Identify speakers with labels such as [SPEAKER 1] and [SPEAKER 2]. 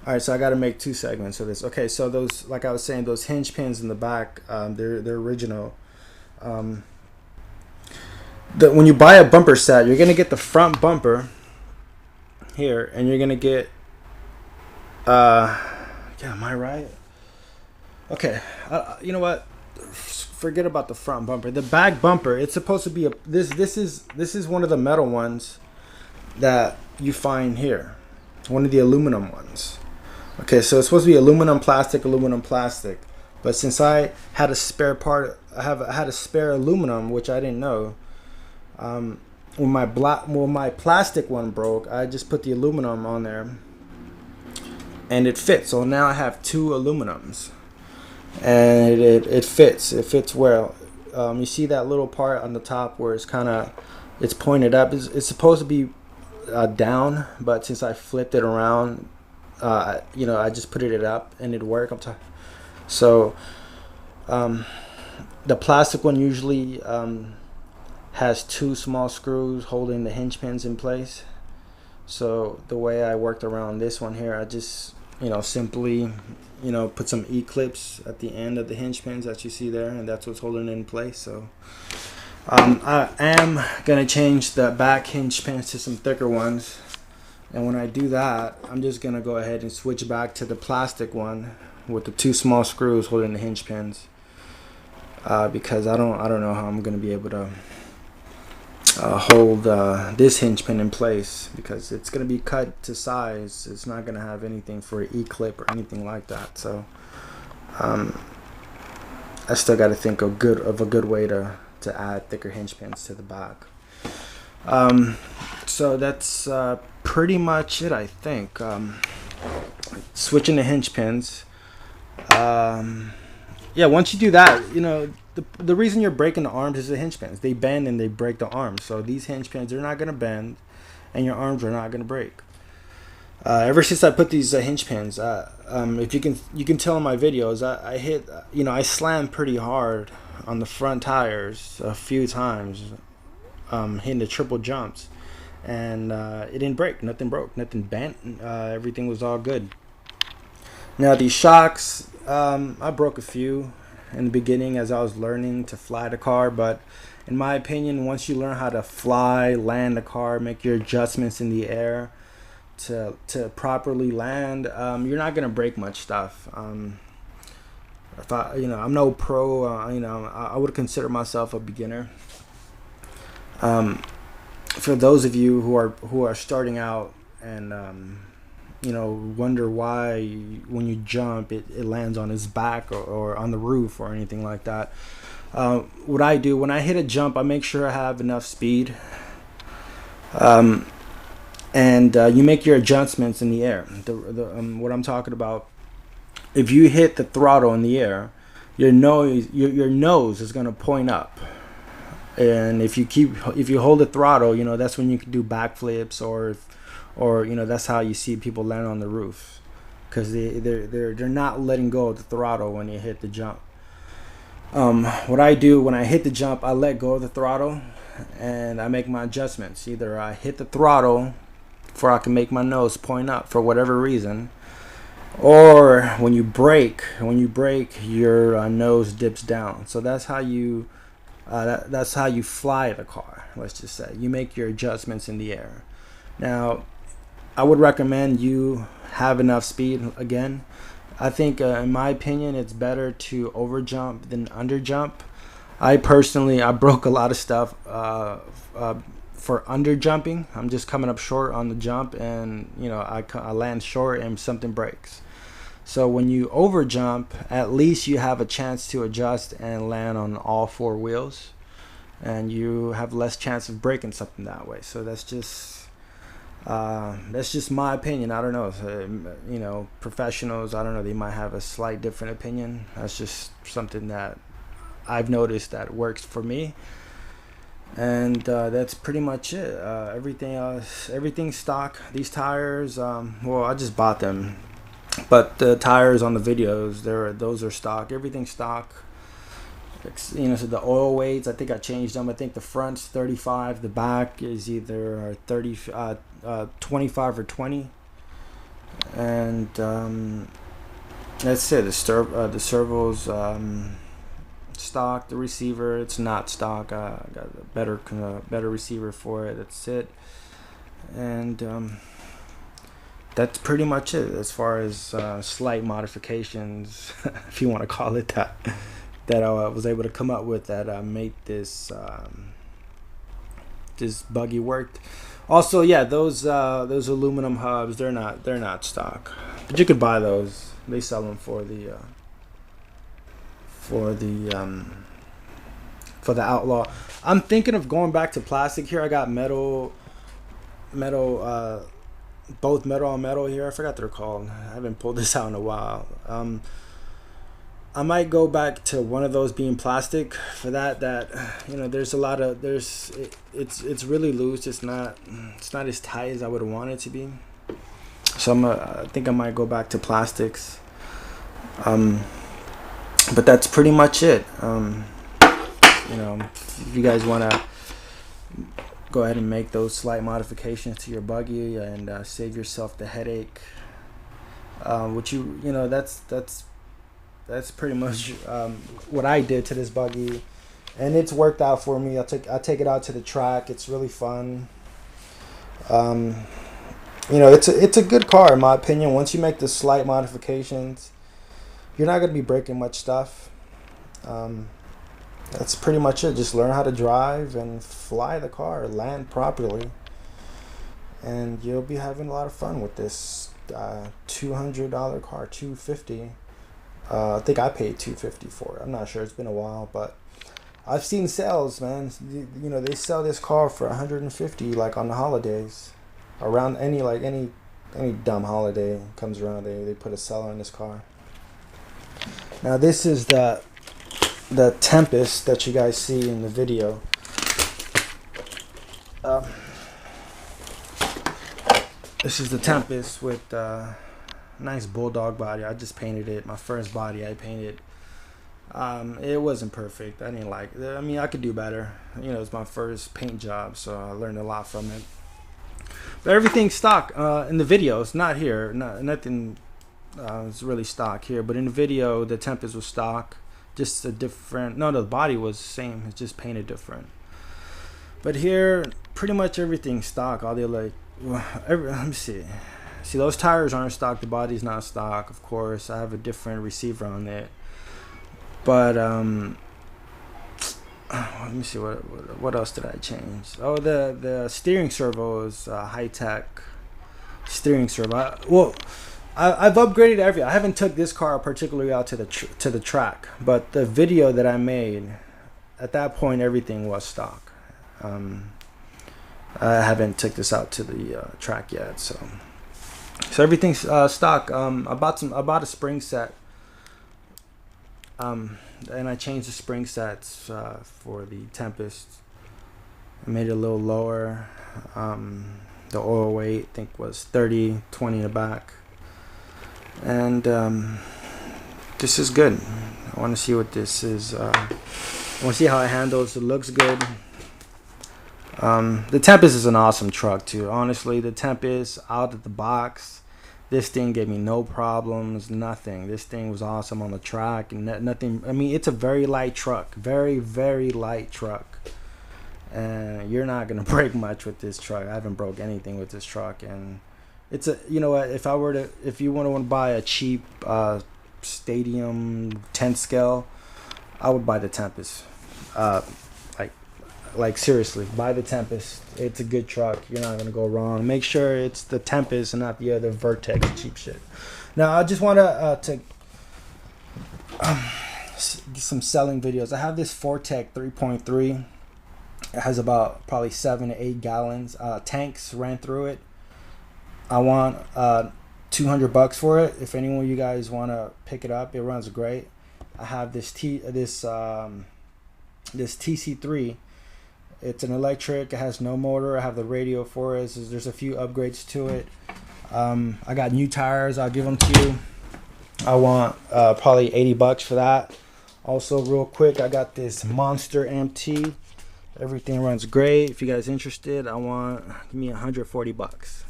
[SPEAKER 1] All right, so I got to make two segments of this. Okay, so those, like I was saying, those hinge pins in the back, they're original. Um, when you buy a bumper set, you're gonna get the front bumper here, and you're gonna get, uh, yeah, am I right? Okay, you know what? Forget about the front bumper. The back bumper, it's supposed to be a this is one of the metal ones that you find here, one of the aluminum ones. Okay, so it's supposed to be aluminum plastic. But since I had a spare part, I had a spare aluminum, which I didn't know. Um, when my plastic one broke, I just put the aluminum on there, and it fits. So now I have two aluminums, and it fits. It fits well. You see that little part on the top where it's pointed up. It's supposed to be down, but since I flipped it around, I just put it up and it worked. So um, the plastic one usually has two small screws holding the hinge pins in place. So the way I worked around this one here, I just simply put some E-clips at the end of the hinge pins that you see there, and that's what's holding it in place. So I am gonna change the back hinge pins to some thicker ones, and when I do that, I'm just gonna go ahead and switch back to the plastic one with the two small screws holding the hinge pins, because I don't know how I'm gonna be able to hold this hinge pin in place, because it's gonna be cut to size. It's not gonna have anything for an E-clip or anything like that. So I still got to think of a good way to add thicker hinge pins to the back. So that's pretty much it, I think. Switching the hinge pins. Yeah, once you do that, the reason you're breaking the arms is the hinge pins. They bend and they break the arms. So these hinge pins, they're not going to bend, and your arms are not going to break. Ever since I put these hinge pins, if you can tell in my videos, I hit, I slammed pretty hard on the front tires a few times, hitting the triple jumps, and it didn't break. Nothing broke. Nothing bent. Everything was all good. Now these shocks, I broke a few in the beginning as I was learning to fly the car, but in my opinion, once you learn how to fly, land the car, make your adjustments in the air to properly land, you're not gonna break much stuff. If I'm no pro. I would consider myself a beginner. For those of you who are starting out and wonder why when you jump it lands on his back or on the roof or anything like that, what I do when I hit a jump, I make sure I have enough speed. And you make your adjustments in the air. What I'm talking about, if you hit the throttle in the air, your nose is gonna point up, and if you hold the throttle, that's when you can do backflips, or that's how you see people land on the roof, because they're not letting go of the throttle when you hit the jump. What I do when I hit the jump, I let go of the throttle and I make my adjustments. Either I hit the throttle before I can make my nose point up for whatever reason, or when you brake, your nose dips down. So that's how you fly the car. Let's just say you make your adjustments in the air. Now, I would recommend you have enough speed. Again, I think, in my opinion, it's better to over jump than under jump. I broke a lot of stuff for under jumping. I'm just coming up short on the jump, and I land short and something breaks. So when you over jump, at least you have a chance to adjust and land on all four wheels, and you have less chance of breaking something that way. So that's just my opinion. I don't know. Professionals, I don't know, they might have a slight different opinion. That's just something that I've noticed that works for me. And that's pretty much it. Everything else, everything's stock. These tires, I just bought them, but the tires on the videos, those are stock. Everything's stock. So the oil weights, I think I changed them. I think the front's 35, the back is either 25 or 20, And that's it. The servo's stock. The receiver, it's not stock. I got a better receiver for it. That's it. And that's pretty much it as far as slight modifications, if you want to call it that, that I was able to come up with that made this this buggy worked. Also, yeah, those aluminum hubs, they're not stock, but you could buy those. They sell them for the Outlaw. I'm thinking of going back to plastic here. I got metal, both metal on metal here. I forgot they're called. I haven't pulled this out in a while. I might go back to one of those being plastic for that. There's a lot of it's really loose. It's not as tight as I would want it to be. So I think I might go back to plastics. But that's pretty much it. If you guys want to go ahead and make those slight modifications to your buggy and save yourself the headache, that's pretty much what I did to this buggy, and it's worked out for me. I take it out to the track. It's really fun. It's a good car in my opinion. Once you make the slight modifications, you're not gonna be breaking much stuff. That's pretty much it. Just learn how to drive and fly the car, land properly, and you'll be having a lot of fun with this $200 car, $250. I think I paid $250 for it. I'm not sure. It's been a while, but I've seen sales, man. They sell this car for $150, like on the holidays, around any dumb holiday comes around. They put a seller on this car. Now this is the Tempest that you guys see in the video. This is the Tempest with nice bulldog body. I just painted it. My first body I painted. It wasn't perfect. I didn't like it. I mean, I could do better. It's my first paint job, so I learned a lot from it. But everything's stock in the video. It's not here. Nothing is really stock here. But in the video, the Tempest was stock. Just a different. No, the body was the same. It's just painted different. But here, pretty much everything's stock. All the let me see. See, those tires aren't stock. The body's not stock. Of course, I have a different receiver on it. But let me see, what else did I change? Oh, the steering servo is high tech steering servo. I've upgraded everything. I haven't took this car particularly out to the track, but the video that I made at that point, everything was stock. I haven't took this out to the track yet, so everything's stock. I bought a spring set, and I changed the spring sets for the Tempest. I made it a little lower. The oil weight I think was 30, 20 in the back. And this is good. I want to see what this is. I want to see how it handles. It looks good. The Tempest is an awesome truck too. Honestly, the Tempest out of the box, this thing gave me no problems, nothing. This thing was awesome on the track and nothing. I mean, it's a very light truck, very, very light truck. And you're not gonna break much with this truck. I haven't broke anything with this truck, and it's a, if you want to buy a cheap stadium 10 scale, I would buy the Tempest. Like seriously, buy the Tempest. It's a good truck. You're not gonna go wrong. Make sure it's the Tempest and not the other Vertex cheap shit. Now I just want to some selling videos. I have this Fortec 3.3. It has about probably 7 to 8 gallons. Tanks ran through it. I want $200 for it. If anyone of you guys want to pick it up, it runs great. I have this TC3. It's an electric. It has no motor. I have the radio for it. There's a few upgrades to it. I got new tires. I'll give them to you. I want probably $80 for that. Also, real quick, I got this Monster MT. Everything runs great. If you guys interested, give me $140.